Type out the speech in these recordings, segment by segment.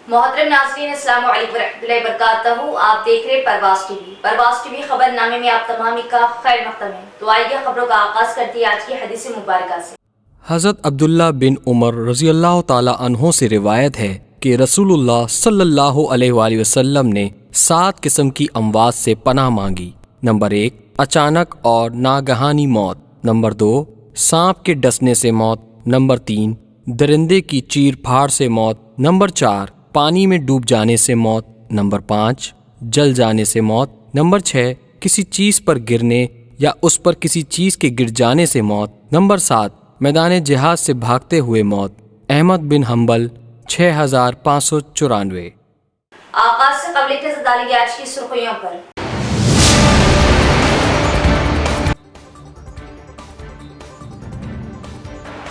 मोहतरम नाज़रीन, अस्सलाम वालेकुम रहमतुल्लाहि व बरकातहू। आप देख रहे परवाज़ टीवी खबरनामे में आप तमामी का खैर मक़दम है। तो आइए खबरों का आगाज़ करते हैं आज की हदीस मुबारक से। हज़रत अब्दुल्ला बिन उमर रज़ियल्लाहु ताला अन्हो से रिवायत है कि रसूलुल्लाह सल्लल्लाहु अलैहि वसल्लम ने 7 किस्म की अमवात से पनाह मांगी। नंबर 1, अचानक और नागहानी मौत। नंबर 2, सांप के डसने से मौत। नंबर 3, दरिंदे की चीर फाड़ से मौत। नंबर 4, पानी में डूब जाने से मौत। नंबर 5, जल जाने से मौत। नंबर 6, किसी चीज़ पर गिरने या उस पर किसी चीज़ के गिर जाने से मौत। नंबर 7, मैदान जिहाद से भागते हुए मौत। अहमद बिन हम्बल 6594। आगाज से कबल के डालेंगे आज की सुर्खियों पर।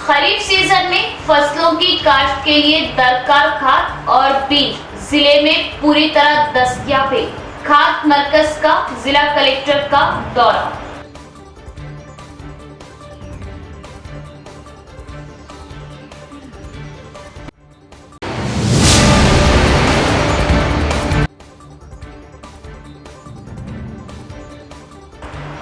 खरीफ सीजन में फसलों की काश्त के लिए दरकार खाद और बीज जिले में पूरी तरह दस्तयाब है। खाद मरकज का जिला कलेक्टर का दौरा।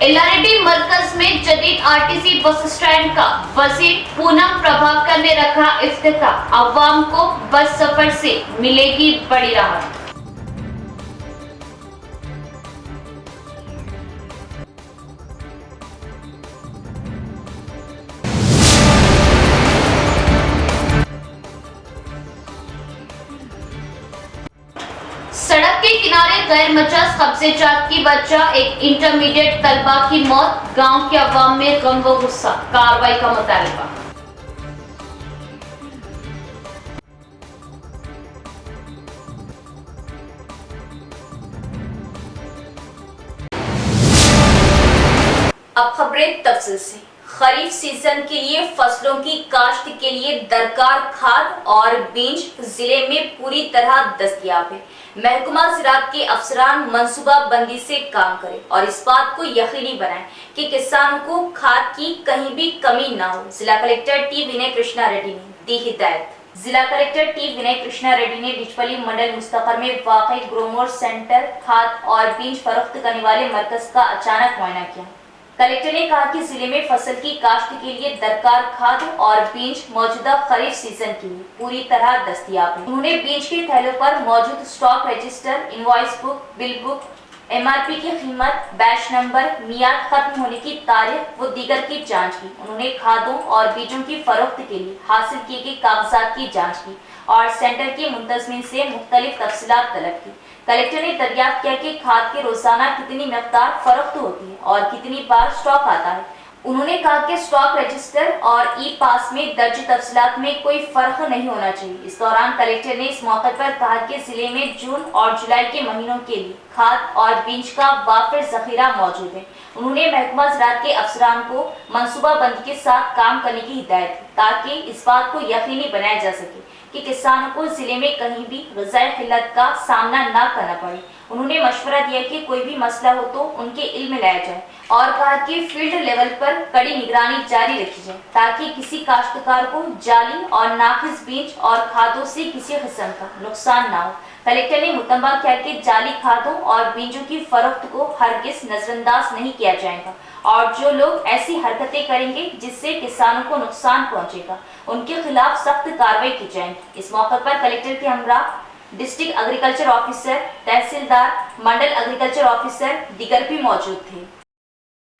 एलआरडी मरकज में जदीद आरटीसी बस स्टैंड का वजीर पूनम प्रभाकर ने रखा इफ्तिताह। अवाम को बस सफर से मिलेगी बड़ी राहत। सड़क के किनारे गैर मजाज कब्जेजात की वजह एक इंटरमीडिएट तलबा की मौत। गांव के अवाम में गम व गुस्सा। कार्रवाई का मुतालबा। अब खबरें तफसील से। खरीफ सीजन के लिए फसलों की काश्त के लिए दरकार खाद और बीज जिले में पूरी तरह दस्तयाब है। महकमा ज़राअत के अफसरान मंसूबा बंदी से काम करें और इस बात को यकीनी बनाएं कि किसानों को खाद की कहीं भी कमी ना हो। जिला कलेक्टर टी विनय कृष्णा रेड्डी ने दी हिदायत। जिला कलेक्टर टी विनय कृष्णा रेड्डी ने डिचपल्ली मंडल मुस्तफर में वाक़ई ग्रोमोर सेंटर खाद और बीज फरोख्त करने वाले मरकज का अचानक मुआयना किया। कलेक्टर ने कहा कि जिले में फसल की काश्त के लिए दरकार खाद और बीज मौजूदा खरीफ सीजन के लिए पूरी तरह दस्तयाब है। उन्होंने बीज के थैलों पर मौजूद stock register, invoice book, bill book, MRP की कीमत, बैच नंबर, मियाद खत्म होने की तारीख व दीगर की जांच की। उन्होंने खादों और बीजों की फरोख्त के लिए हासिल किए गए कागजात की जाँच की और सेंटर के मुंतजमीन से मुख्तलिफ तफसीलात तलब की। कलेक्टर ने दरियाफ्त किया कि खाद के रोजाना कितनी मकदार फरोख्त होती है और कितनी बार स्टॉक आता है। उन्होंने कहा कि स्टॉक रजिस्टर और ई पास में दर्ज तफसीलात में कोई फर्क नहीं होना चाहिए। इस दौरान कलेक्टर ने इस मौके पर कहा कि जिले में जून और जुलाई के महीनों के लिए खाद और बीज का वाफिर जखीरा मौजूद है। उन्होंने महकमा ज़राअत के अफसरान को मंसूबा बंदी के साथ काम करने की हिदायत दी ताकि इस बात को यकीनी बनाया जा सके कि किसानों को जिले में कहीं भी ग़िज़ाई किल्लत का सामना न करना पड़े। उन्होंने मशवरा दिया कि कोई भी मसला हो तो उनके इल्म में लाया जाए और कहा कि फील्ड लेवल पर कड़ी निगरानी जारी रखी जाए ताकि किसी काश्तकार को जाली और नाकिस बीज और खादों से किसी किस्म का नुकसान ना हो। कलेक्टर ने मुतम्बा किया कि जाली खादों और बीजों की फरोख्त को हरगिज नजरअंदाज नहीं किया जाएगा और जो लोग ऐसी हरकतें करेंगे जिससे किसानों को नुकसान पहुंचेगा उनके खिलाफ सख्त कार्रवाई की जाएगी। इस मौके पर कलेक्टर के हमरा डिस्ट्रिक्ट एग्रीकल्चर ऑफिसर, तहसीलदार, मंडल एग्रीकल्चर ऑफिसर दीगर भी मौजूद थे।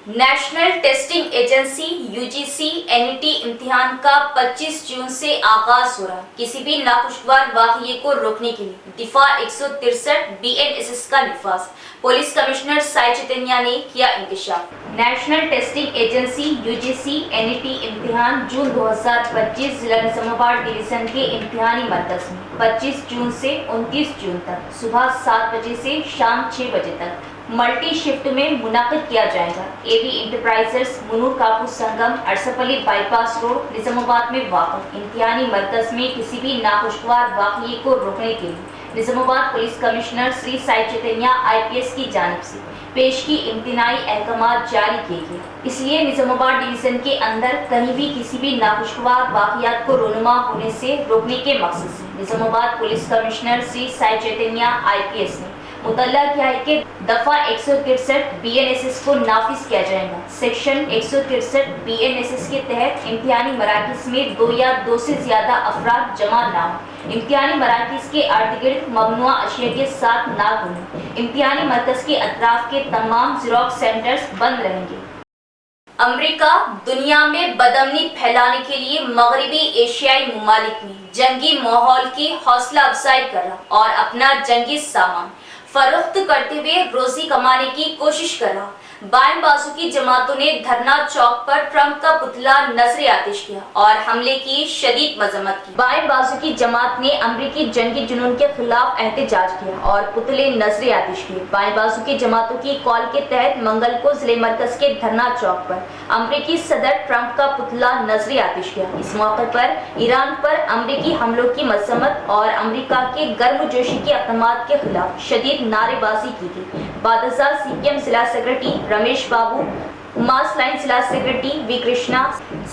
National testing agency UGC NET इम्तिहान का 25 जून से आगाज हो रहा। किसी भी नाखुशगवार वाक़ये को रोकने के लिए दिफा 163 BNSS का निफाज। पुलिस कमिश्नर साई चैतन्या ने किया इंकशाफ। National testing agency UGC NET इम्तिहान जून 2025 जिला निजामाबाद डिवीजन के इम्तिहानी मरकज में 25 जून से 29 जून तक सुबह 7 बजे से शाम 6 बजे तक मल्टी शिफ्ट में मुनाकिद किया जाएगा। एवी इंटरप्राइजेस मुनूर कापूस संगम अरसपल्ली बाईपास रोड निजामाबाद में वाक़ इम्तिहानी मरकज में किसी भी नाखुशगवार वाक़ये को रोकने के लिए Nizamabad police commissioner Shri Sai Chaitanya IPS की जानिब से पेश की इम्तिनाई अहकामात जारी किए गए। इसलिए निजामाबाद डिवीजन के अंदर कहीं भी किसी भी नाखुशगवार वाक़यात को रोनुमा होने से रोकने के मकसद से निजामाबाद पुलिस कमिश्नर श्री साई चैतन्य IPS ने मुतल्ला किया है कि दफा 163 BNSS को नाफिज किया जाएगा। सेक्शन 163 BNSS के तहत इम्तिहानी मराकिज में 2 या 2 से ज्यादा अफराद जमा ना हो, इम्तिहानी मराकिज के अर्द गिर्द ममनुआ अशिया के साथ ना घूमें, इम्तिहानी मरकज के अतराफ के तमाम ज़ेरॉक्स सेंटर्स बंद रहेंगे। अमेरिका दुनिया में बदअमनी फैलाने के लिए मगरबी एशियाई ममालिक में जंगी माहौल की हौसला अफजाई कर रहा और अपना जंगी सामान फरोख्त करते हुए रोजी कमाने की कोशिश कर रहा। बाएं बाजू की जमातों ने धरना चौक पर ट्रंप का पुतला नजरे आतिश किया और हमले की शदीद मजम्मत की। बाएं बाजू की जमात ने अमरीकी जंगी जुनून के खिलाफ एहतजाज किया और पुतले नजरे आतिश किए। बाएं बाजू की जमातों की कॉल के तहत मंगल को जिले मरकज के धरना चौक पर अमरीकी सदर ट्रंप का पुतला नजरे आतिश किया। इस मौके पर ईरान पर अमरीकी हमलों की मजम्मत और अमरीका के गर्मजोशी के अहकामात के खिलाफ शदीद नारेबाजी की गई। बादशाह CPM जिला secretary Ramesh Babu, mass line जिला secretary V Krishna,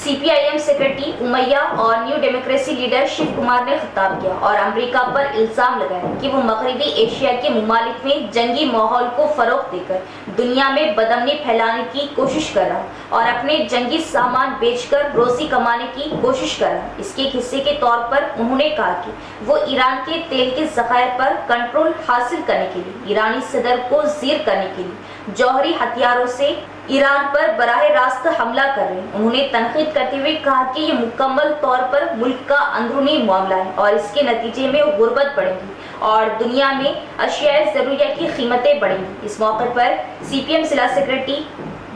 CPIM secretary Umaiah और new democracy leader Shiv Kumar ने खिताब किया और अमेरिका पर इल्जाम लगाया कि वो मगरबी एशिया के ममालिक में जंगी माहौल को फरोग देकर दुनिया में बदअमनी फैलाने की कोशिश कर रहा और अपने जंगी सामान बेचकर रोजी कमाने की कोशिश कर रहा। इसके हिस्से के तौर पर उन्होंने कहा कि वो ईरान के तेल के ज़खायर पर कंट्रोल हासिल करने के लिए ईरानी सदर को ज़ीर करने के लिए जौहरी हथियारों से ईरान पर बराह रास्त हमला कर रहे हैं। उन्होंने तनकीद करते हुए कहा कि ये मुकम्मल तौर पर मुल्क का अंदरूनी मामला है और इसके नतीजे में गुर्बत बढ़ेगी और दुनिया में अशियाए ज़रूरिया की कीमतें बढ़ेंगी। इस मौके पर CPM जिला सेक्रेटरी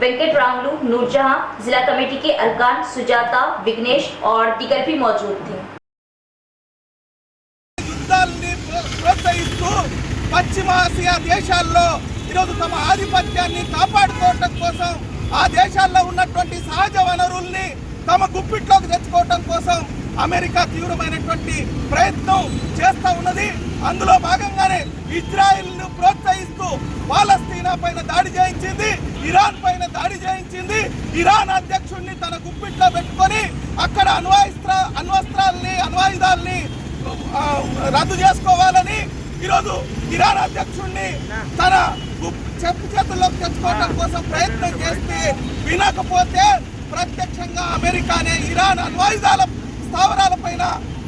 वेंकट रामलू, नूरजहां, जिला कमेटी के अरकान सुजाता, विघ्नेश और दीगर भी मौजूद थे। పశ్చిమ ఆసియా దేశాల్లో ఈరోజు తమ ఆధిపత్యాన్ని కాపాడుకోవటం కోసం ఆ దేశాల్లో ఉన్నటువంటి సహజ వనరుల్ని తమ గుప్పిట్లోకి తెచ్చుకోవటం కోసం అమెరికా తీవ్రమైనటువంటి ప్రయత్నం చేస్తూ ఉన్నది. అందులో భాగంగానే ఇజ్రాయెల్ను ప్రోత్సహిస్తూ పాలస్తీనా పైన దాడి చేయించింది, ఇరాన్ పైన దాడి చేయించింది. ఇరాన్ అధ్యక్షుడిని తన గుప్పిట్లో పెట్టుకొని అక్కడ అణ్వాయుధాలని రద్దు చేసుకోవాలని ఈరోజు ఇరాన్ అధ్యక్షుడిని తన చెప్పు చేతుల్లోకి తెచ్చుకోవడం కోసం ప్రయత్నం చేస్తే వినకపోతే ప్రత్యక్షంగా అమెరికానే ఇరాన్ అణ్వాయుధాల స్థావరాలపైన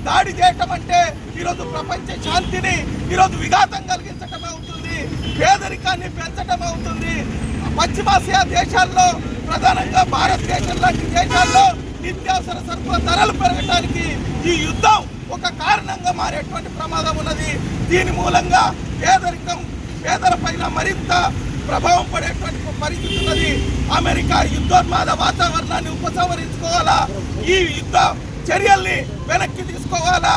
దాడి చేయటం అంటే ఈరోజు ప్రపంచ శాంతిని ఈరోజు విఘాతం కలిగించటం అవుతుంది, పేదరికాన్ని పెంచటం అవుతుంది. పశ్చిమాసియా దేశాల్లో ప్రధానంగా భారతదేశం లాంటి దేశాల్లో నిత్యావసర సరుకుల ధరలు పెరగడానికి ఈ యుద్ధం ఒక కారణంగా మారేటువంటి ప్రమాదం ఉన్నది. దీని మూలంగా పేదలపైన మరింత ప్రభావం పడేటువంటి పరిస్థితి ఉన్నది. అమెరికా యుద్ధోన్మాద వాతావరణాన్ని ఉపసంహరించుకోవాలా, ఈ యుద్ధ చర్యల్ని వెనక్కి తీసుకోవాలా,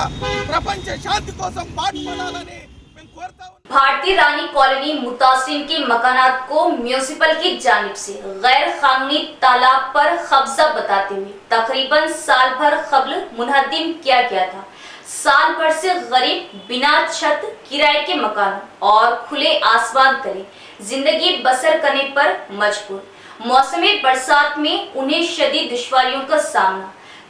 ప్రపంచ శాంతి కోసం పాటుపడాలని మేము కోరుతా ఉన్నాం. भारतीय रानी कॉलोनी मुतासिन के मकानात को म्यूनिसिपल की जानिब से गैर कानूनी तालाब पर कब्जा बताते हुए तकरीबन साल भर कबल मुनहदिम किया गया था। साल भर से गरीब बिना छत, किराए के मकान और खुले आसमान तले जिंदगी बसर करने पर मजबूर। मौसम बरसात में उन्हें शदीद दुश्वारियों का सामना,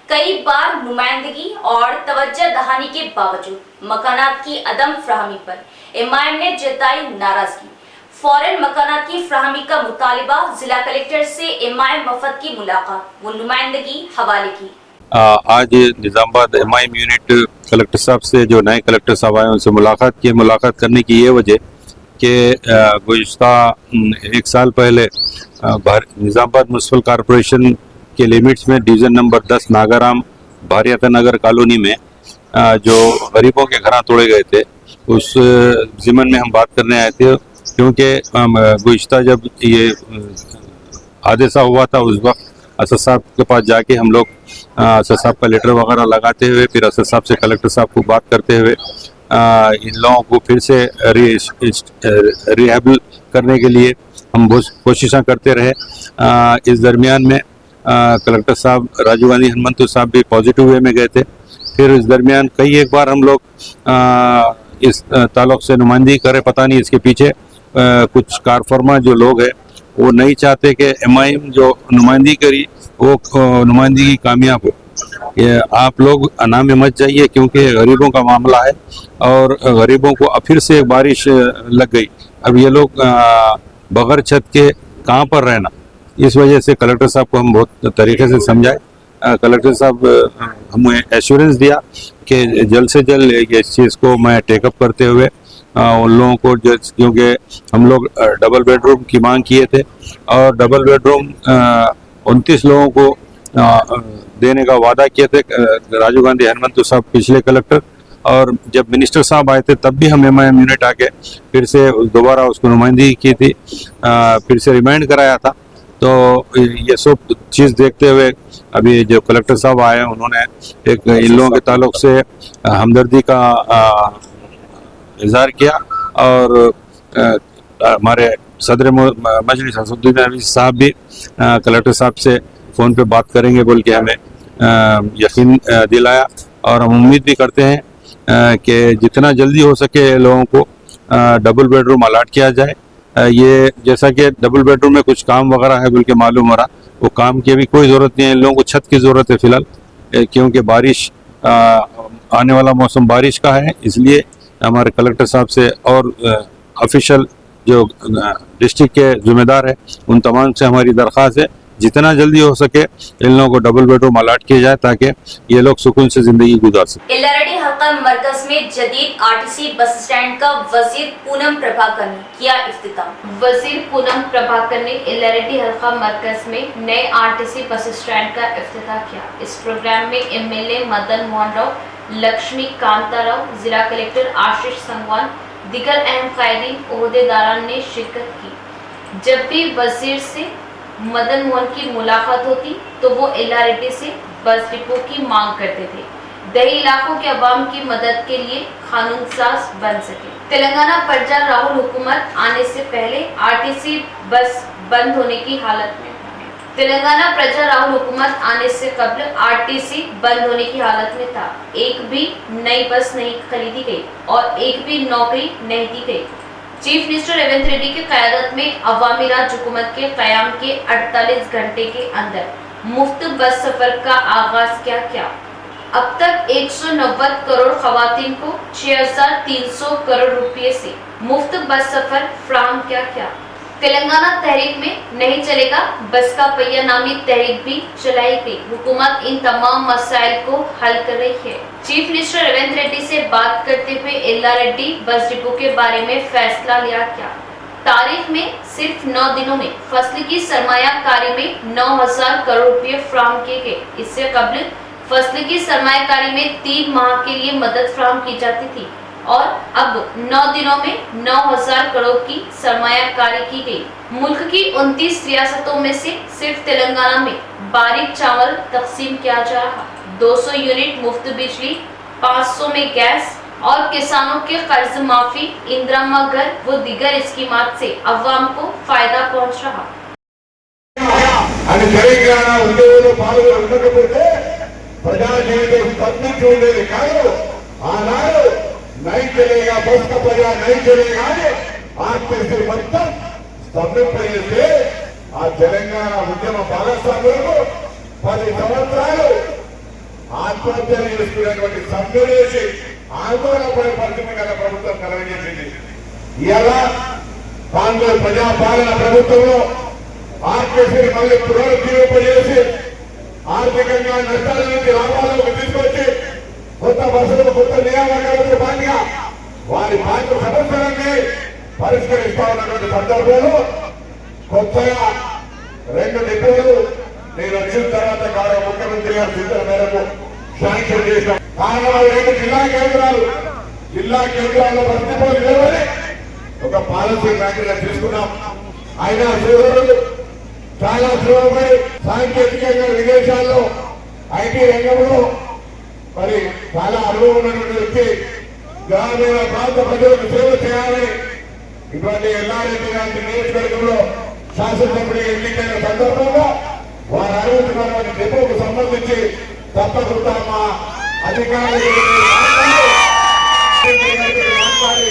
कई बार नुमाइंदगी और तवज्जो दहानी के बावजूद मकानात की अदम फ्राहमी पर MIM ने जताई नाराजगी। फौरन मकानात की फ्राहमी का मुतालिबा, जिला कलेक्टर से MIM वफद की मुलाकात व नुमाइंदगी हवाले की। आज निजामाबाद MIM यूनिट कलेक्टर साहब से जो नए कलेक्टर साहब आए उनसे मुलाकात की। मुलाकात करने की ये वजह कि गुज़श्ता 1 साल पहले निजामाबाद म्यूनसिपल कॉरपोरेशन के लिमिट्स में डिवीज़न नंबर 10 नागाराम भारियाता नगर कॉलोनी में जो गरीबों के घर तोड़े गए थे, उस ज़िमन में हम बात करने आए थे। क्योंकि गुज़श्ता जब ये हादसा हुआ था उस वक्त असद साहब के पास जाके हम लोग असद साहब का लेटर वगैरह लगाते हुए फिर असद साहब से कलेक्टर साहब को बात करते हुए इन लोगों को फिर से रिहेबल करने के लिए हम बहुत कोशिशें करते रहे। इस दरमियान में कलेक्टर साहब राजीव गांधी हनुमंतु साहब भी पॉजिटिव वे में गए थे। फिर इस दरमियान कई एक बार हम लोग इस ताल्लुक से नुमाइंदगी करें, पता नहीं इसके पीछे कुछ कारफरमा जो लोग हैं वो नहीं चाहते कि MIM जो नुमाइंदगी करी वो नुमाइंदगी कामयाब हो। ये आप लोग अना में मत जाइए, क्योंकि गरीबों का मामला है और गरीबों को फिर से एक बारिश लग गई। अब ये लोग बगैर छत के कहाँ पर रहना, इस वजह से कलेक्टर साहब को हम बहुत तरीके से समझाए। कलेक्टर साहब हमें एश्योरेंस दिया कि जल्द से जल्द इस चीज़ को मैं टेकअप करते हुए उन लोगों को, क्योंकि हम लोग डबल बेडरूम की मांग किए थे और डबल बेडरूम 29 लोगों को देने का वादा किए थे राजीव गांधी हनुमंतु साहब पिछले कलेक्टर। और जब मिनिस्टर साहब आए थे तब भी हम एमआईएम यूनिट आके फिर से दोबारा उसको नुमाइंदगी की थी, फिर से रिमाइंड कराया था। तो ये सब चीज़ देखते हुए अभी जो कलेक्टर साहब आए उन्होंने एक इन लोगों के ताल्लुक से हमदर्दी का इजहार किया और हमारे सदर मजलिस असदुद्दीन अवीज़ साहब भी कलेक्टर साहब से फ़ोन पे बात करेंगे बोल के हमें यकीन दिलाया। और हम उम्मीद भी करते हैं कि जितना जल्दी हो सके लोगों को डबल बेडरूम अलाट किया जाए। ये जैसा कि डबल बेडरूम में कुछ काम वगैरह है बोल के मालूम हो रहा, वो काम की अभी कोई ज़रूरत नहीं है। इन लोगों को छत की ज़रूरत है फ़िलहाल, क्योंकि बारिश आने वाला मौसम बारिश का है। इसलिए हमारे कलेक्टर साहब से और ऑफिशियल जो डिस्ट्रिक्ट के जिम्मेदार है उन तमाम से हमारी दरख्वास्त है जितना जल्दी हो सके इन लोगों को डबल बेडरूम अलाट किया जाए ताकि ये लोग सुकून से जिंदगी गुजार सकें। एल्लारेडी हल्का मरकज में जदीद आरटीसी बस स्टैंड का वजीर पूनम प्रभाकर ने किया इफ्तिताह। वजीर पूनम प्रभाकर ने एल्लारेडी हल्का मरकज में नए आरटीसी बस स्टैंड का इफ्तिताह किया। इस प्रोग्राम में एमएलए मदन मोहन राव, लक्ष्मी कांता राव, जिला कलेक्टर आशीष संगवान, दीगर अहम कायदीन ओहदेदारान ने शिरकत की। जब भी वजीर से मदन मोहन की मुलाकात होती तो वो एल्लारेडी से बस डिपो की मांग करते थे, दही इलाकों के अवाम की मदद के लिए कानून साज बन सके। तेलंगाना प्रजा राहुल हुकूमत आने से पहले आरटीसी बस बंद होने की हालत में तेलंगाना प्रजा राहुल हुकूमत आने से कबल आरटीसी बंद होने की हालत में था। एक भी नई बस नहीं खरीदी गई और एक भी नौकरी नहीं दी गई। चीफ मिनिस्टर रेवंत रेड्डी की क़यादत में अवामी राज हुकूमत के क़याम के 48 घंटे के अंदर मुफ्त बस सफर का आगाज क्या अब तक 190 करोड़ खवातीन को 6300 करोड़ रुपए से मुफ्त बस सफर फ्राहम क्या। तेलंगाना तहरीक में नहीं चलेगा बस का पहिया नामी तहरीक भी चलाई गई। हुकूमत इन तमाम मसाइल को हल कर रही है। चीफ मिनिस्टर रेवंत रेड्डी से बात करते हुए एल्लारेड्डी बस डिपो के बारे में फैसला लिया क्या। तारीख में सिर्फ 9 दिनों में फसल की सरमायाकारी में 9000 करोड़ रुपए फ्राहम किए गए। इससे कबल फसल की सरमायाकारी में 3 माह के लिए मदद फ्राहम की जाती थी और अब 9 दिनों में 9000 करोड़ की सरमायाकारी की गई। मुल्क की 29 रियासतों में से सिर्फ तेलंगाना में बारीक चावल तकसीम किया जा रहा। 200 यूनिट मुफ्त बिजली, 500 में गैस और किसानों के कर्ज माफी, इंदिरा घर व दीगर स्कीमात से अवाम को फायदा पहुंच रहा। नहीं चलेगा बस का प्रजा नहीं चलेगा आरटीसी మొత్తం స్తంభింపజేస్తే ఆ తెలంగాణ ఉద్యమ భాగస్వాములకు 10 సంవత్సరాలు ఆత్మహత్యలు చేసుకున్నటువంటి సభ్యులు చేసి ఆందోళన పడే పరిస్థితి గల ప్రభుత్వం కలగజేసింది। ఇలా కాంగ్రెస్ ప్రజాపాలన ప్రభుత్వంలో ఆర్టీసీని మళ్ళీ పునరుద్ధరింపజేసి ఆర్థికంగా నష్టాల నుంచి లాభాలకు తీసుకొచ్చి కొత్త బస్సులు కొత్త నియామకాలతో పాటుగా వారి పాత సమస్యలన్నీ పరిష్కరిస్తా ఉన్నటువంటి సందర్భంలో కొత్తగా 2 డిపోలు నేను వచ్చిన తర్వాత గౌరవ ముఖ్యమంత్రి గారి సూచన మేరకు శాంక్షన్ చేశాం। కారణం 2 జిల్లా కేంద్రాల్లో బస్ డిపోలు నిలబడి ఒక పాలసీ మ్యాటర్గా తీసుకున్నాం। ఆయన సోదరులు చాలా శ్రమపడి సాంకేతికంగా విదేశాల్లో ఐటీ రంగంలో మరి చాలా అనుభవం ఉన్నటువంటి వ్యక్తి గ్రామీణ ప్రాంత ప్రజలకు సేవ చేయాలని ఇటువంటి ఎల్లారెడ్డి గారి నియోజకవర్గంలో శాసనసభ్యుడిగా ఎన్నికైన సందర్భంగా వారు అడుగుతున్నటువంటి డిపోకు సంబంధించి తప్పకుండా మా అధికారులు మాట్లాడి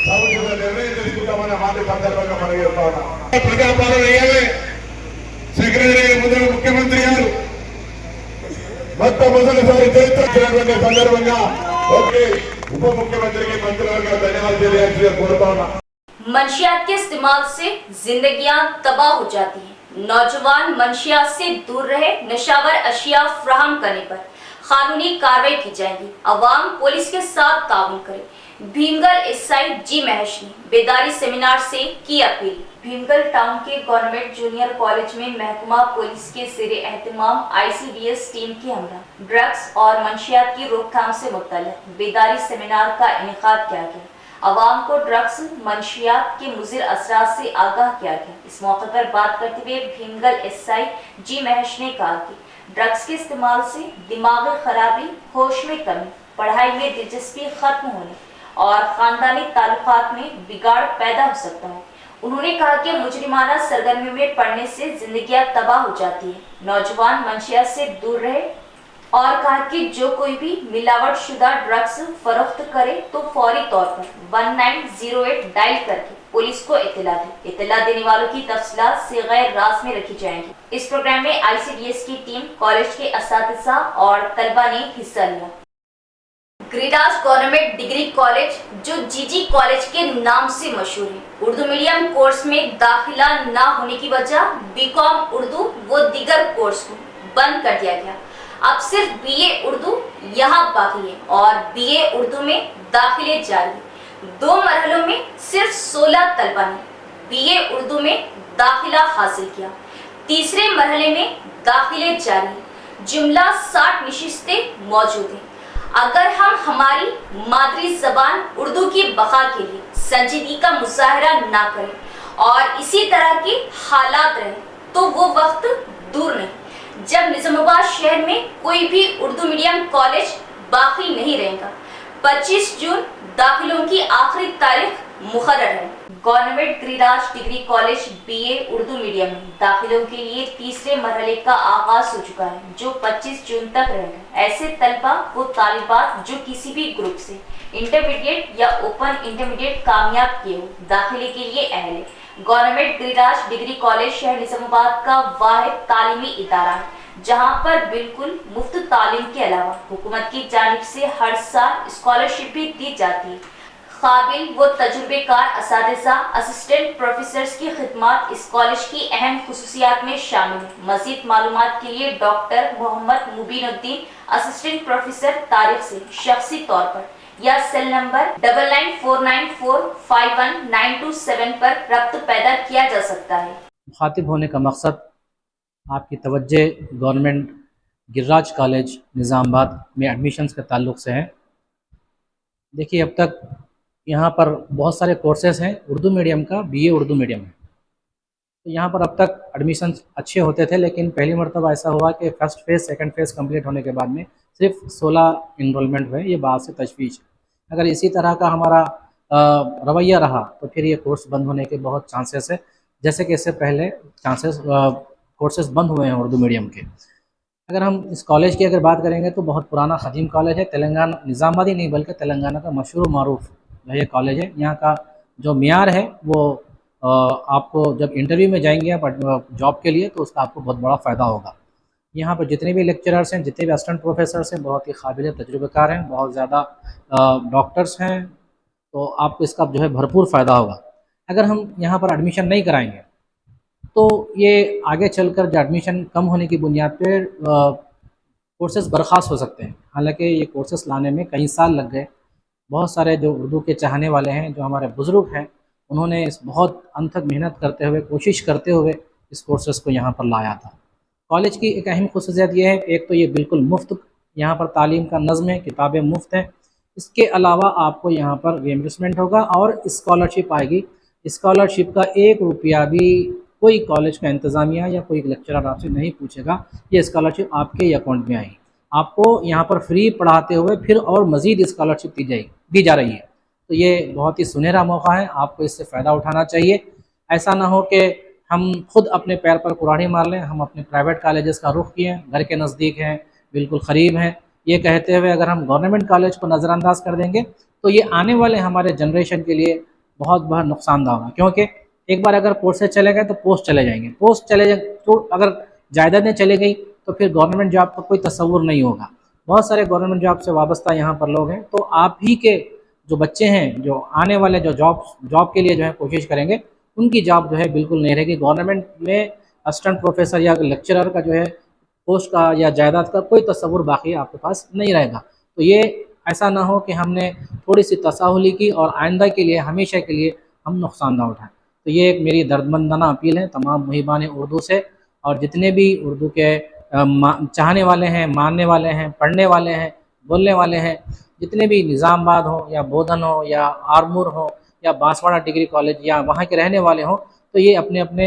సముచిత నిర్ణయం తీసుకుంటామనే మాట సందర్భంగా మనం చెప్తా ఉన్నాం। ప్రజాపాలన వేయాలి సెక్రటరీ ముందు ముఖ్యమంత్రి గారు మొత్తం వచ్చినటువంటి సందర్భంగా ఓకే ఉప ముఖ్యమంత్రికి మంత్రులకు ధన్యవాదాలు తెలియజేయాల్సిందిగా కోరుతా ఉన్నా. मंशियात के इस्तेमाल से जिंदगियां तबाह हो जाती हैं। नौजवान मंशियात से दूर रहे, नशावर अशिया फ्राहम करने पर कानूनी कार्रवाई की जाएगी। अवाम पुलिस के साथ ताउन करे। भीमगल एसआई जी महेश ने बेदारी सेमिनार से की अपील। भीमगल टाउन के गवर्नमेंट जूनियर कॉलेज में महकमा पुलिस के ज़ेरे एहतमाम ICDS टीम की हमरा ड्रग्स और मंशियात की रोकथाम से मुतल्लिक़ बेदारी सेमिनार का इनेकाद किया गया। अवाम को ड्रग्स मंशियात के मुज़िर असरात से आगाह किया गया। इस मौके पर बात करते हुए भीमगल एसआई जी महेश ने कहा कि ड्रग्स के इस्तेमाल से दिमागी खराबी, होश में कमी, पढ़ाई में दिलचस्पी खत्म होने और खानदानी ताल्लुकात में बिगाड़ पैदा हो सकता है। उन्होंने कहा कि मुजरिमाना सरगर्मियों में पड़ने से जिंदगियां तबाह हो जाती है। नौजवान मंशियात से दूर रहे और कहा कि जो कोई भी मिलावट शुदा ड्रग्स फरोख्त करे तो फौरी तौर पर 1908 डायल करके पुलिस को इत्तला दे। इत्तला देने वालों की तफसीलात से गैर राज में रखी जाएंगी। इस प्रोग्राम में ICDS की टीम, कॉलेज के असातिज़ा और तलबा ने हिस्सा लिया। गिरिराज गवर्नमेंट डिग्री कॉलेज, जो जीजी कॉलेज के नाम से मशहूर है, उर्दू मीडियम कोर्स में दाखिला ना होने की वजह BCom उर्दू व दीगर कोर्स को बंद कर दिया गया। अब सिर्फ BA उर्दू यहाँ बाकी है और BA उर्दू में दाखिले जारी है। 2 मरहलों में सिर्फ 16 तलबा ने BA उर्दू में दाखिला हासिल किया। तीसरे मरहले में दाखिले जारी है। जुमला 60 नशिस्तें मौजूद हैं। अगर हम हमारी मादरी जबान उर्दू की बका के लिए संजीदगी का मुजाहरा ना करें और इसी तरह के हालात रहे तो वो वक्त दूर नहीं जब निजामाबाद शहर में कोई भी उर्दू मीडियम कॉलेज बाकी नहीं रहेगा। 25 जून दाखिलों की आखिरी तारीख मुकर्रर है। Government Giriraj degree college BA Urdu medium में दाखिलों के लिए तीसरे मरहले का आगाज हो चुका है, जो 25 जून तक रहेगा। ऐसे तलबा वो तालिबात जो किसी भी ग्रुप से इंटरमीडिएट या ओपन इंटरमीडिएट कामयाब किए हो, दाखिले के लिए अहल है। गवर्नमेंट गिरिराज डिग्री कॉलेज शहर निजामाबाद का वाहिद तालीमी इदारा है जहां पर बिल्कुल मुफ्त तालीम के अलावा हुकूमत की जानिब से हर साल स्कॉलरशिप भी दी जाती है। काबिल व तजुर्बेकार असातिज़ा, असिस्टेंट प्रोफेसर्स की खिदमत इस कॉलेज की अहम खुसूसियात में शामिल है। मज़ीद मालूमात के लिए डॉक्टर मोहम्मद मुबीनुद्दीन, असिस्टेंट प्रोफेसर तारीख से शख्सी तौर पर या सेल नंबर 9949451927 पर रब्त पैदा किया जा सकता है। मुखातिब होने का मकसद आपकी तवज्जो गवर्नमेंट गिरिराज कॉलेज निज़ामाबाद में एडमिशन्स के ताल्लुक़ से है। देखिए, अब तक यहाँ पर बहुत सारे कोर्सेज़ हैं। उर्दू मीडियम का BA उर्दू मीडियम है, तो यहाँ पर अब तक एडमिशन्स अच्छे होते थे, लेकिन पहली मरतबा ऐसा हुआ कि first phase second phase complete होने के बाद में सिर्फ 16 इनरोलमेंट हुए। ये बात से तशवीश है। अगर इसी तरह का हमारा रवैया रहा तो फिर ये कोर्स बंद होने के बहुत चांसेस है, जैसे कि इससे पहले कोर्सेज़ बंद हुए हैं उर्दू मीडियम के। अगर हम इस कॉलेज की अगर बात करेंगे तो बहुत पुराना ख़दीम कॉलेज है। तेलंगाना, निज़ामाबाद ही नहीं बल्कि तेलंगाना का मशहूर मारूफ ये कॉलेज है। यहाँ का जो मियार है वो आपको जब इंटरव्यू में जाएंगे आप जॉब के लिए तो उसका आपको बहुत बड़ा फ़ायदा होगा। यहाँ पर जितने भी लेक्चरर्स हैं, जितने भी असिस्टेंट प्रोफेसर्स हैं, बहुत ही काबिल तजुर्बेकार हैं, बहुत ज़्यादा डॉक्टर्स हैं, तो आपको इसका जो है भरपूर फ़ायदा होगा। अगर हम यहाँ पर एडमिशन नहीं कराएंगे तो ये आगे चलकर जो एडमिशन कम होने की बुनियाद पर कोर्सेज़ बर्खास्त हो सकते हैं। हालांकि ये कोर्सेज़ लाने में कई साल लग गए। बहुत सारे जो उर्दू के चाहने वाले हैं, जो हमारे बुज़ुर्ग हैं, उन्होंने इस बहुत अनथक मेहनत करते हुए, कोशिश करते हुए इस कोर्सेज़ को यहाँ पर लाया था। कॉलेज की एक अहम खुसूसियत ये है, एक तो ये बिल्कुल मुफ्त यहाँ पर तालीम का नज़्म है, किताबें मुफ्त हैं। इसके अलावा आपको यहाँ पर रीइंबर्समेंट होगा और स्कॉलरशिप आएगी। स्कॉलरशिप का 1 रुपया भी कोई कॉलेज का इंतज़ामिया या कोई लेक्चरर आपसे नहीं पूछेगा। ये स्कॉलरशिप आपके ही अकाउंट में आएगी। आपको यहाँ पर फ्री पढ़ाते हुए फिर और मज़ीद स्कॉलरशिप दी जा रही है। तो ये बहुत ही सुनहरा मौका है, आपको इससे फ़ायदा उठाना चाहिए। ऐसा ना हो कि हम खुद अपने पैर पर कुल्हाड़ी मार लें। हम अपने प्राइवेट कॉलेजेस का रुख किए, घर के नज़दीक हैं, बिल्कुल क़रीब हैं, ये कहते हुए अगर हम गवर्नमेंट कॉलेज को नज़रअंदाज कर देंगे तो ये आने वाले हमारे जनरेशन के लिए बहुत बड़ा नुकसानदा होगा। क्योंकि एक बार अगर कोर्सेज चले गए तो पोस्ट चले जाएंगे, तो अगर जायदादें चले गई तो फिर गवर्नमेंट जॉब का कोई तस्वुर नहीं होगा। बहुत सारे गवर्नमेंट जॉब से वाबस्ता यहाँ पर लोग हैं। तो आप ही के जो बच्चे हैं, जो आने वाले जो जॉब के लिए जो है कोशिश करेंगे, उनकी जॉब जो है बिल्कुल नहीं रहेगी। गवर्नमेंट में असिस्टेंट प्रोफेसर या लेक्चरर का जो है पोस्ट का या जायदाद का कोई तस्वुर बाकी आपके पास नहीं रहेगा। तो ये ऐसा ना हो कि हमने थोड़ी सी तसाहुली की और आइंदा के लिए, हमेशा के लिए हम नुकसान ना उठाएं। तो ये एक मेरी दर्दमंदाना अपील है तमाम मुहिबान उर्दू से, और जितने भी उर्दू के चाहने वाले हैं, मानने वाले हैं, पढ़ने वाले हैं, बोलने वाले हैं, जितने भी निज़ामाबाद हो या बोधन हो या आरमूर हो या बांसवाड़ा डिग्री कॉलेज या वहाँ के रहने वाले हों, तो ये अपने अपने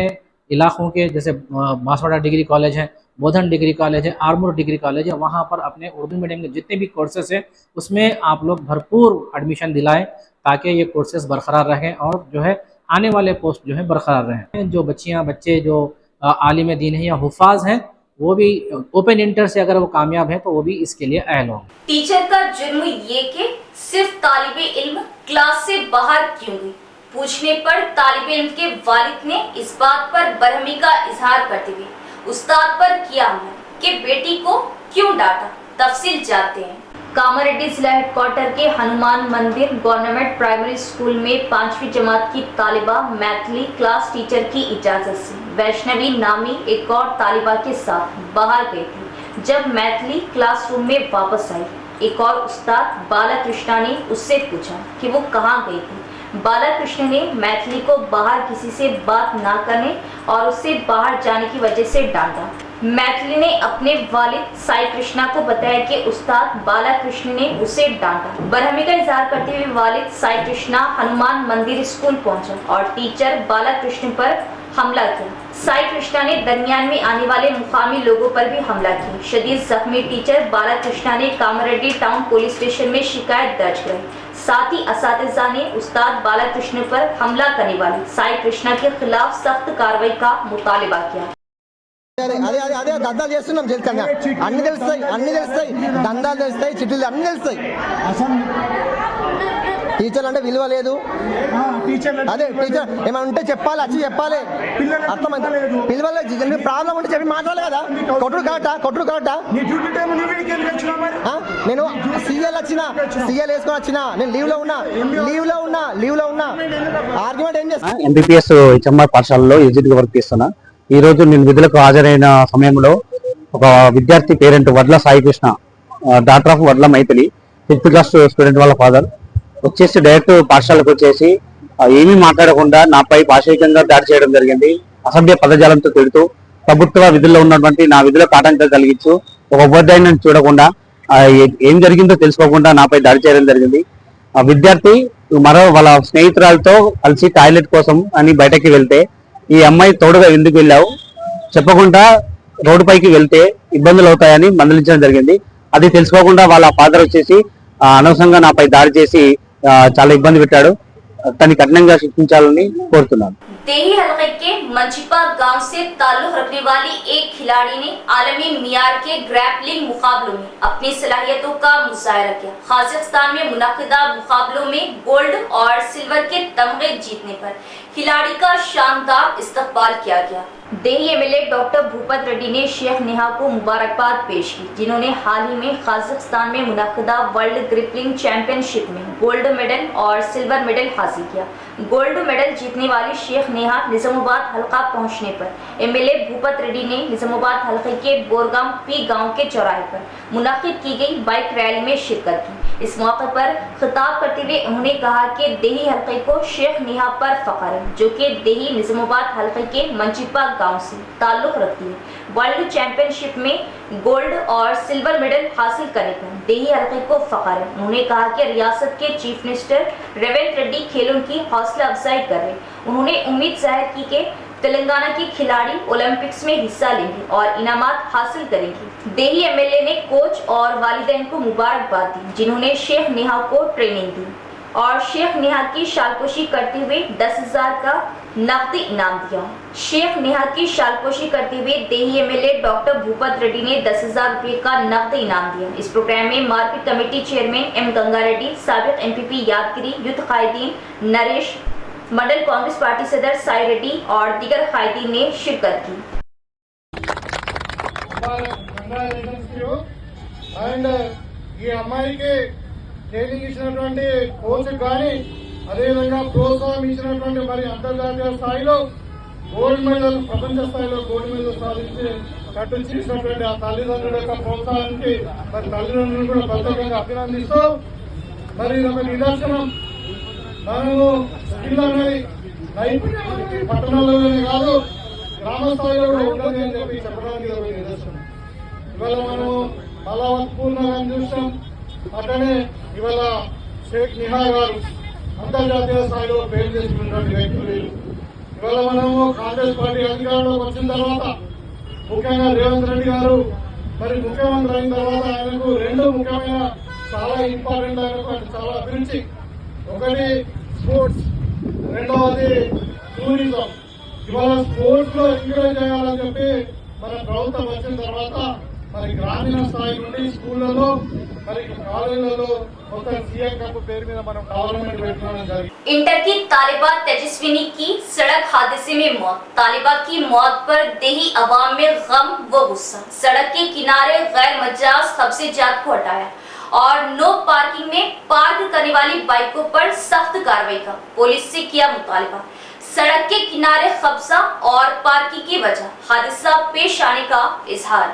इलाक़ों के, जैसे बांसवाड़ा डिग्री कॉलेज है, बोधन डिग्री कॉलेज है, आरमूर डिग्री कॉलेज है, वहाँ पर अपने उर्दू मीडियम के जितने भी कोर्सेस हैं उसमें आप लोग भरपूर एडमिशन दिलाएं, ताकि ये कोर्सेस बरकरार रहें और जो है आने वाले पोस्ट जो है बरकरार रहें। जो बच्चे जो आलिम दीन है या हुफाज हैं, वो भी ओपन इंटर से अगर वो कामयाब है तो वो भी इसके लिए अहल हो। टीचर का जुर्म ये कि सिर्फ तालिबे इल्म क्लास से बाहर क्यों गई? पूछने पर तालिबे इल्म के वालिद ने इस बात पर बरहमी का इजहार करते हुए उस्ताद पर किया हमला कि बेटी को क्यों डांटा। तफसील जानते हैं। कामारेड्डी जिला हेडक्वार्टर के हनुमान मंदिर गवर्नमेंट प्राइमरी स्कूल में 5वीं जमात की तालिबा मैथिली क्लास टीचर की इजाजत से वैष्णवी नामी एक और तालिबा के साथ बाहर गई थी। जब मैथिली क्लासरूम में वापस आई, एक और उस्ताद बालाकृष्णा ने उससे पूछा कि वो कहाँ गई थी। बालाकृष्ण ने मैथिली को बाहर किसी से बात ना करने और उससे बाहर जाने की वजह से डांटा। मैथिली ने अपने वालिद साई कृष्णा को बताया कि उस्ताद बालाकृष्ण ने उसे डांटा। बरहमी का इजहार करते हुए वालिद साई कृष्णा हनुमान मंदिर स्कूल पहुंचा और टीचर बालाकृष्ण पर हमला किया। साई कृष्णा ने दरमियान में आने वाले मुकामी लोगों पर भी हमला किया। शदीद जख्मी टीचर बालाकृष्णा ने कामारेड्डी टाउन पुलिस स्टेशन में शिकायत दर्ज कराई। साथ ही असातिज़ा ने उस्ताद बालाकृष्ण पर हमला करने वाले साई कृष्णा के खिलाफ सख्त कार्रवाई का मुतालिबा किया। అదే దందాలు చేస్తున్నాం తెలుసా, అన్ని తెలుస్తాయి దందాలు తెలుస్తాయి, చిట్టులు అన్ని తెలుస్తాయి. టీచర్లు అంటే విలువ లేదు. అదే టీచర్ ఏమైనా ఉంటే చెప్పాలి, వచ్చి చెప్పాలి. అర్థమైంది, పిలవలేదు. ప్రాబ్లం ఉంటే చెప్పి మాట్లాడాలి కదా. కొట్టుడు కాట నేను సీఎల్ వచ్చిన, సీఎల్ వేసుకొని వచ్చిన, నేను లీవ్ లో ఉన్నా. ఆర్గ్యుమెంట్ ఏం చేస్తా? ఎంబీపీఎస్ హెచ్ఎంఆర్ పాఠశాలలో ఏజెంట్గా వర్క్ చేస్తున్నా. ఈ రోజు నేను విధులకు హాజరైన సమయంలో ఒక విద్యార్థి పేరెంట్ వడ్ల సాయి కృష్ణ, డాక్టర్ ఆఫ్ వడ్ల మైథిలి, 5th క్లాస్ స్టూడెంట్ వాళ్ళ ఫాదర్ వచ్చేసి డైరెక్ట్ పాఠశాలకు వచ్చేసి ఏమీ మాట్లాడకుండా నాపై భాషికంగా దాడి చేయడం జరిగింది. అసభ్య పదజాలంతో తిడుతూ ప్రభుత్వ విధుల్లో ఉన్నటువంటి నా విధులకు ఆటంకం కలిగించు, ఒక ఉపాధ్యాయుని చూడకుండా ఏం జరిగిందో తెలుసుకోకుండా నాపై దాడి చేయడం జరిగింది. ఆ విద్యార్థి వాళ్ళ స్నేహితురాలతో కలిసి టాయిలెట్ కోసం అని బయటకి వెళ్తే, ఈ అమ్మాయి తోడుగా ఎందుకు వెళ్ళావు, చెప్పకుండా రోడ్డు పైకి వెళ్తే ఇబ్బందులు అవుతాయని మందలించడం జరిగింది. అది తెలుసుకోకుండా వాళ్ళ ఫాదర్ వచ్చేసి అనవసరంగా నాపై దాడి చేసి చాలా ఇబ్బంది పెట్టాడు. తనని కఠినంగా శిక్షించాలని కోరుతున్నాను. देही हलके के मंचिपा गांव से ताल्लुक रखने वाली एक खिलाड़ी ने आलमी मियार के ग्रैपलिंग मुकाबलों में अपनी सलाहियतों का मुजाहरा किया। काजाख्स्तान में मुनक्किदा मुकाबलों में गोल्ड और सिल्वर के तमगे जीतने पर खिलाड़ी का शानदार इस्तकबाल किया गया। देही एमएलए डॉक्टर भूपत रेड्डी ने शेख नेहा को मुबारकबाद पेश की, जिन्होंने हाल ही में काजाख्स्तान में मुनक्किदा वर्ल्ड ग्रिपलिंग चैंपियनशिप में गोल्ड मेडल और सिल्वर मेडल हासिल किया। गोल्ड मेडल जीतने वाली शेख नेहा निजामाबाद हल्का पहुंचने पर एमएलए भूपत रेड्डी ने निजामाबाद हल्के के बोरगाम पी गांव के चौराहे पर मुनक्किद की गई बाइक रैली में शिरकत की। इस मौके पर खिताब करते हुए उन्होंने कहा कि देही हल्के को शेख नेहा पर फख्र है, जो कि देही निजामाबाद हल्के के मंचिपा गांव से ताल्लुक रखती है। वर्ल्ड चैंपियनशिप में गोल्ड और सिल्वर मेडल हासिल करने पर देही हल्के को फख्र है। उन्होंने कहा कि रियासत के चीफ मिनिस्टर रेवंत रेड्डी खेलों की हौसला अफजाई कर रहे। उन्होंने उम्मीद जाहिर की कि तेलंगाना की खिलाड़ी ओलंपिक्स में हिस्सा लेंगी और इनामात हासिल करेंगी। देही एमएलए ने कोच और वालिदैन को मुबारकबाद दी, जिन्होंने शेख नेहा को ट्रेनिंग दी और शेख नेहा की शालपोशी करते हुए 10,000 का नकदी इनाम दिया। शेख नेहा की शालपोशी करते हुए देही एमएलए डॉक्टर भूपत रेड्डी ने 10,000 रुपये का नकदी इनाम दिया। इस प्रोग्राम में market committee chairman M Ganga Reddy, साबिक एमपीपी यादगिरी, युद्ध कायदीन नरेश, मंडल कांग्रेस पार्टी सदर साई रेड्डी और दीगर कायदीन ने शिरकत की। అండ్ ఈ అమ్మాయికి ట్రైనింగ్ ఇచ్చినటువంటి కోచ్ కానీ అదేవిధంగా ప్రోత్సాహం ఇచ్చినటువంటి మరి అంతర్జాతీయ స్థాయిలో గోల్డ్ మెడల్, ప్రపంచ స్థాయిలో గోల్డ్ మెడల్ సాధించి కట్టు చేసినటువంటి ఆ తల్లిదండ్రుల యొక్క ప్రోత్సాహానికి మరి తల్లిదండ్రులు కూడా ప్రత్యేకంగా అభినందిస్తూ మరి ఇది ఒక నిదర్శనం. మనము స్కిల్ అనేది పట్టణాలలోనే కాదు గ్రామ స్థాయిలో కూడా ఉంటుంది అని చెప్పి చెప్పడానికి ఒక నిదర్శనం. ఇవాళ మనము బలావత్ పూర్ణంగా చూసాం. అట్లనే ఇవాళ షేక్ నిహా గారు అంతర్జాతీయ స్థాయిలో పేరు చేసుకున్నటువంటి వ్యక్తులు. ఇవాళ మనము కాంగ్రెస్ పార్టీ అధికారంలోకి వచ్చిన తర్వాత ముఖ్యంగా రేవంత్ రెడ్డి గారు మరి ముఖ్యమంత్రి అయిన తర్వాత ఆయనకు రెండు ముఖ్యమైన చాలా ఇంపార్టెంట్ ఆయనకు చాలా అభిరుచి. ఒకటి స్పోర్ట్స్, రెండవది టూరిజం. ఇవాళ స్పోర్ట్స్ లో ఎంకరేజ్ చేయాలని చెప్పి మన ప్రభుత్వం వచ్చిన తర్వాత మరి గ్రామీణ స్థాయి నుండి స్కూళ్లలో మరి కాలేజీలలో మొత్తం సీఎం కప్ పేరు మీద మనం గవర్నమెంట్ పెట్టడం జరిగింది. इंटर की तालिबा तेजस्विनी की सड़क हादसे में मौत। तालिबा की मौत पर देही अवाम में गम व गुस्सा। सड़क के किनारे गैर मजाज कब्जेजात को हटाया और नो पार्किंग में पार्क करने वाली बाइकों पर सख्त कार्रवाई का पुलिस से किया मुतालबा। सड़क के किनारे कब्जा और पार्किंग की वजह हादसा पेश आने का इजहार।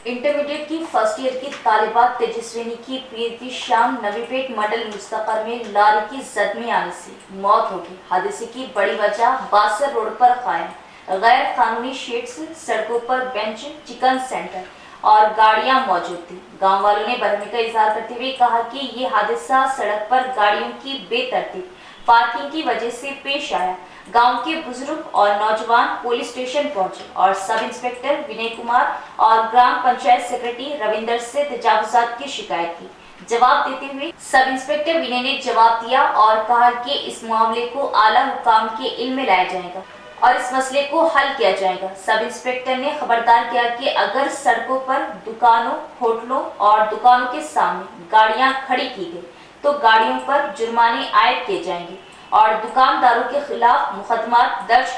इंटरमीडिएट की फर्स्ट ईयर की तालिबा तेजस्विनी की प्रीति शाम नवीपेट मॉडल मुस्तफर में लारी की जद में आने से मौत हो गई। हादसे की बड़ी वजह बासर रोड पर कायम गैर कानूनी शेड्स, सड़कों पर बेंच, चिकन सेंटर और गाड़ियां मौजूद थी। गांव वालों ने बरहमी का इजहार करते हुए कहा कि ये हादसा सड़क पर गाड़ियों की बेतरतीब पार्किंग की वजह से पेश आया। गांव के बुजुर्ग और नौजवान पुलिस स्टेशन पहुंचे और सब इंस्पेक्टर विनय कुमार और ग्राम पंचायत सेक्रेटरी रविंदर से तजावुजात की शिकायत की। जवाब देते हुए सब इंस्पेक्टर विनय ने जवाब दिया और कहा कि इस मामले को आला हुकाम के इल्म में लाया जाएगा और इस मसले को हल किया जाएगा। सब इंस्पेक्टर ने खबरदार किया कि अगर सड़कों पर दुकानों, होटलों और दुकानों के सामने गाड़ियां खड़ी की गई तो गाड़ियों पर जुर्माने आयद किए जाएंगे और दुकानदारों के खिलाफ मुकदमात दर्ज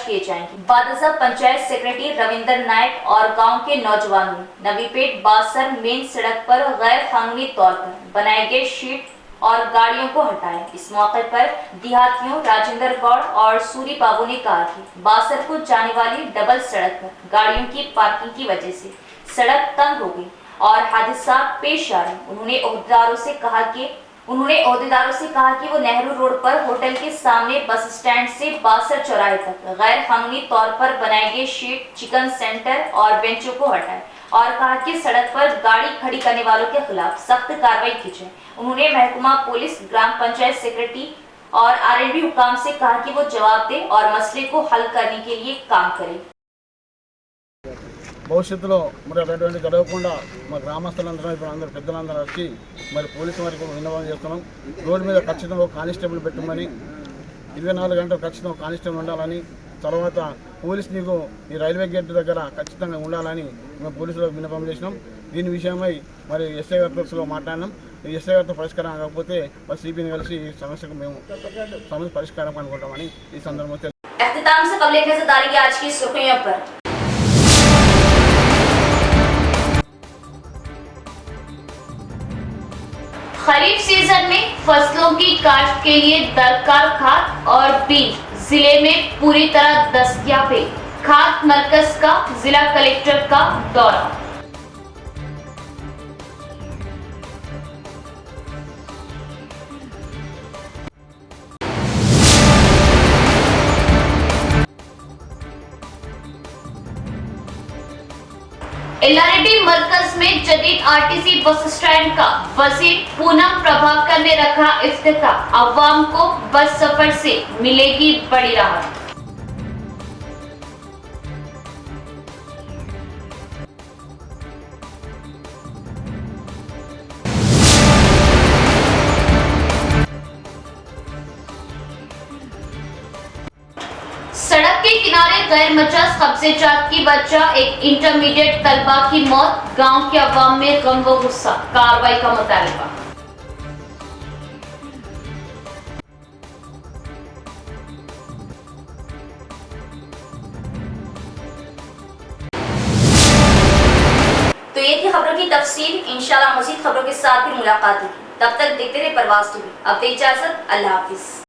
किए जाएंगे बादशाह पंचायत सेक्रेटरी रविंदर नायक और गांव के नौजवानों ने नवीपेट बासर मेन सड़क पर गैर कानूनी तौर पर बनाए गए शीट और गाड़ियों को हटाया। इस मौके पर देहातियों राजेंद्र गौड़ और सूरी बाबू ने कहा कि बासर को जाने वाली डबल सड़क पर गाड़ियों की पार्किंग की वजह से सड़क तंग हो गई और हादसा पेश आ रहे। उन्होंने ओहदेदारों से कहा कि वो नेहरू रोड पर होटल के सामने बस स्टैंड से बासर चौराहे तक गैर कानूनी तौर पर बनाए गए शीट, चिकन सेंटर और बेंचों को हटाए और कहा कि सड़क पर गाड़ी खड़ी करने वालों के खिलाफ सख्त कार्रवाई की जाए। उन्होंने महकमा पुलिस, ग्राम पंचायत सेक्रेटरी और आरएनबी हुकाम से कहा कि वो जवाब दे और मसले को हल करने के लिए काम करे। భవిష్యత్తులో మరి అటువంటి జరగకుండా మా గ్రామస్తులందరూ ఇప్పుడు అందరూ పెద్దలందరూ వచ్చి మరి పోలీసు వారికి విన్నపం చేస్తున్నాం. రోడ్డు మీద ఖచ్చితంగా కానిస్టేబుల్ పెట్టమని, 24 గంటలు ఖచ్చితంగా కానిస్టేబుల్ ఉండాలని, తర్వాత పోలీస్ మీకు ఈ రైల్వే గేట్ దగ్గర ఖచ్చితంగా ఉండాలని మేము పోలీసులకు విన్నపం చేసినాం. దీని విషయమై మరి ఎస్ఐ గారితో మాట్లాడినాం. ఈ ఎస్ఐ గారితో పరిష్కారం కాకపోతే మరి సిపిని కలిసి ఈ సమస్యకు మేము సమస్య పరిష్కారం అనుకుంటామని ఈ సందర్భంలో खरीफ सीजन में फसलों की काश्त के लिए दरकार खाद और बीज जिले में पूरी तरह दस्तयाब है। खाद मरकज का जिला कलेक्टर का दौरा। एलआरडी मरकज में जदीद आरटीसी बस स्टैंड का वजीर पूनम प्रभाकर ने रखा इफ्तिताह। अवाम को बस सफर से मिलेगी बड़ी राहत। सड़क के किनारे गैर मजाज कब्जेजात की वजह एक इंटरमीडिएट तलबा की मौत। गांव के अवाम में गम व गुस्सा, कार्रवाई का मुतालबा। खबर की तफसील इंशाल्लाह मज़ीद खबरों के साथ भी मुलाकात होगी। तब तक देखते रहे प्रवास टीवी। अब दे इजाजत, अल्लाह हाफिज।